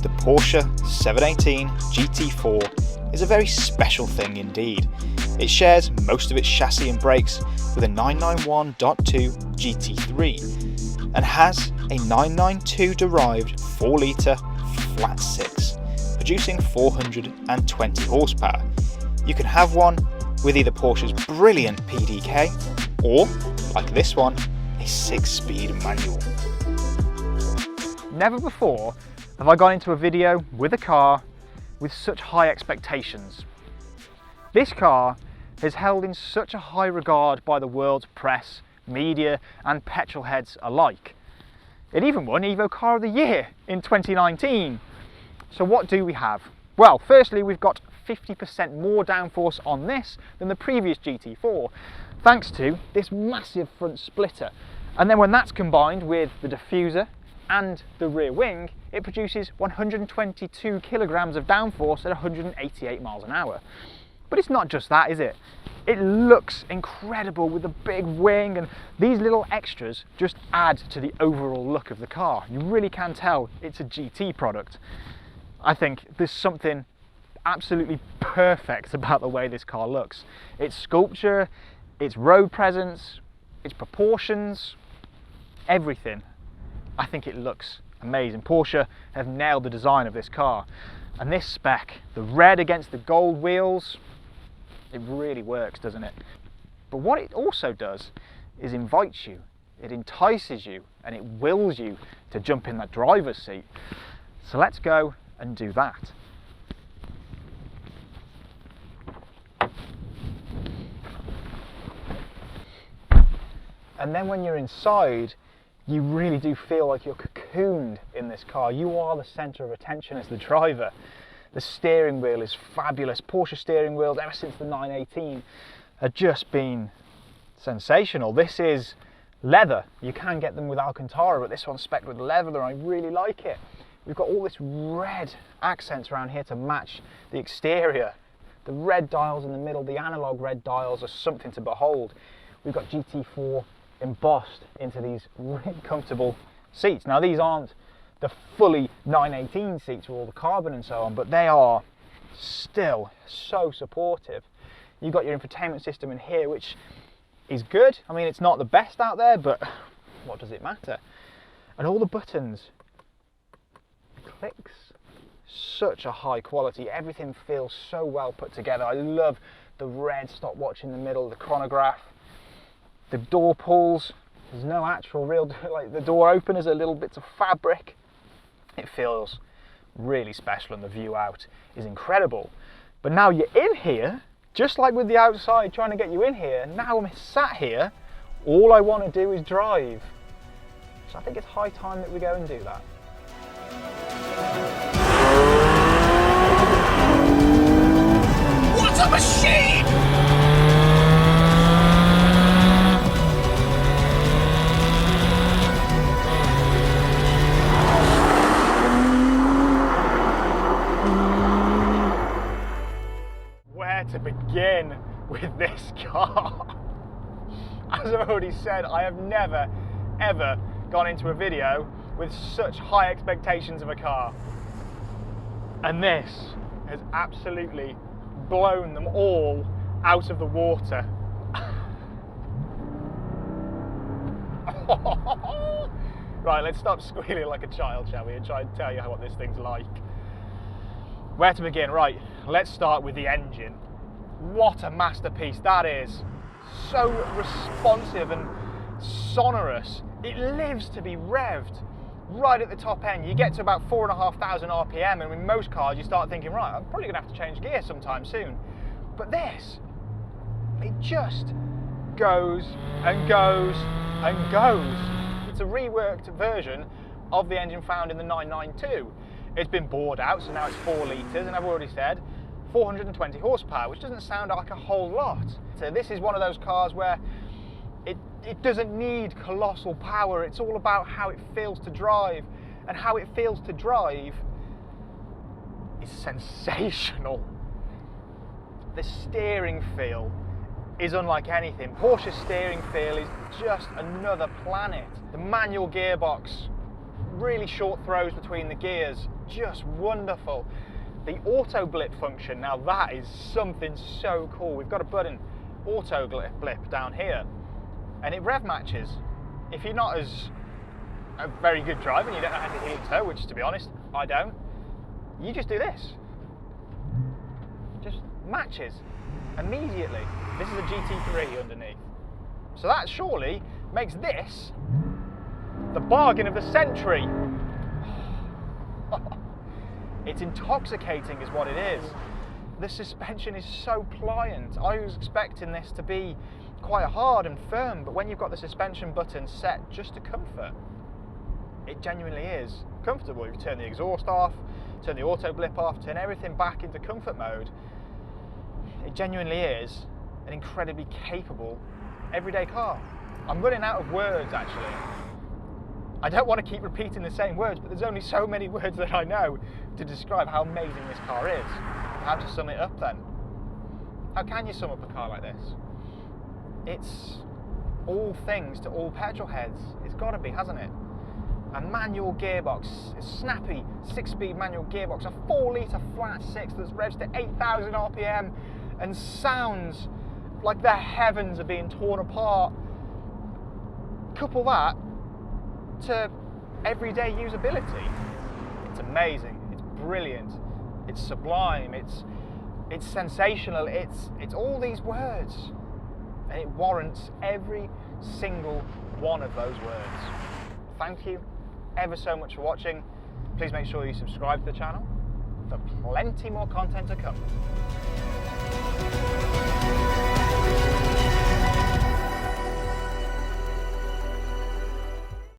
The Porsche 718 GT4 is a very special thing indeed. It shares most of its chassis and brakes with a 991.2 GT3 and has a 992 derived 4 litre flat 6, producing 420 horsepower. You can have one with either Porsche's brilliant PDK or, like this one, a 6-speed manual. Never before have I gone into a video with a car with such high expectations. This car is held in such a high regard by the world's press, media and petrol heads alike. It even won Evo Car of the Year in 2019. So what do we have? Well, firstly, we've got 50% more downforce on this than the previous GT4, thanks to this massive front splitter. And then when that's combined with the diffuser and the rear wing, it produces 122 kilograms of downforce at 188 miles an hour. But it's not just that, is it? It looks incredible with the big wing, and these little extras just add to the overall look of the car. You really can tell it's a GT product. I think there's something absolutely perfect about the way this car looks. Its sculpture, its road presence, its proportions, everything. I think it looks amazing. Porsche have nailed the design of this car. And this spec, the red against the gold wheels, it really works, doesn't it? But what it also does is invites you, it entices you, and it wills you to jump in that driver's seat. So let's go and do that. And then when you're inside, you really do feel like you're cocooned in this car. You are the centre of attention as the driver. The steering wheel is fabulous. Porsche steering wheels ever since the 918 have just been sensational. This is leather. You can get them with Alcantara, but this one's spec'd with leather and I really like it. We've got all this red accents around here to match the exterior. The red dials in the middle, the analog red dials, are something to behold. We've got GT4 embossed into these really comfortable seats. Now these aren't the fully 918 seats with all the carbon and so on, but they are still so supportive. You've got your infotainment system in here, which is good. I mean, it's not the best out there, but what does it matter? And all the buttons, clicks, such a high quality. Everything feels so well put together. I love the red stopwatch in the middle, the chronograph, the door pulls. There's no actual real, like the door openers are little bits of fabric. It feels really special and the view out is incredible. But now you're in here, just like with the outside trying to get you in here, now I'm sat here, all I want to do is drive. So I think it's high time that we go and do that. What a machine! To begin with this car. As I've already said, I have never ever gone into a video with such high expectations of a car, and this has absolutely blown them all out of the water. Right, let's stop squealing like a child, shall we, and try and tell you what this thing's like. Where to begin? Right, let's start with the engine. What a masterpiece that is. So responsive and sonorous. It lives to be revved right at the top end. You get to about 4,500 RPM, and in most cars you start thinking, right, I'm probably gonna have to change gear sometime soon. But this, it just goes and goes and goes. It's a reworked version of the engine found in the 992. It's been bored out, so now it's 4 litres, and I've already said 420 horsepower, which doesn't sound like a whole lot. So this is one of those cars where it doesn't need colossal power. It's all about how it feels to drive, and how it feels to drive is sensational. The steering feel is unlike anything. Porsche's steering feel is just another planet. The manual gearbox, really short throws between the gears, just wonderful. The auto blip function, now that is something so cool. We've got a button, auto blip down here, and it rev matches. If you're not as a very good driver and you don't know how to heel toe, which to be honest, I don't, you just do this. Just matches immediately. This is a GT3 underneath. So that surely makes this the bargain of the century. It's intoxicating is what it is. The suspension is so pliant. I was expecting this to be quite hard and firm, but when you've got the suspension button set just to comfort, it genuinely is comfortable. You turn the exhaust off, turn the auto blip off, turn everything back into comfort mode. It genuinely is an incredibly capable everyday car. I'm running out of words actually. I don't want to keep repeating the same words, but there's only so many words that I know to describe how amazing this car is. How to sum it up then? How can you sum up a car like this? It's all things to all petrol heads. It's got to be, hasn't it? A manual gearbox, a snappy 6-speed manual gearbox, a 4-litre flat 6 that revs to 8,000 RPM and sounds like the heavens are being torn apart. Couple that to everyday usability. It's amazing, it's brilliant, it's sublime, it's sensational, it's all these words, and it warrants every single one of those words. Thank you ever so much for watching. Please make sure you subscribe to the channel for plenty more content to come.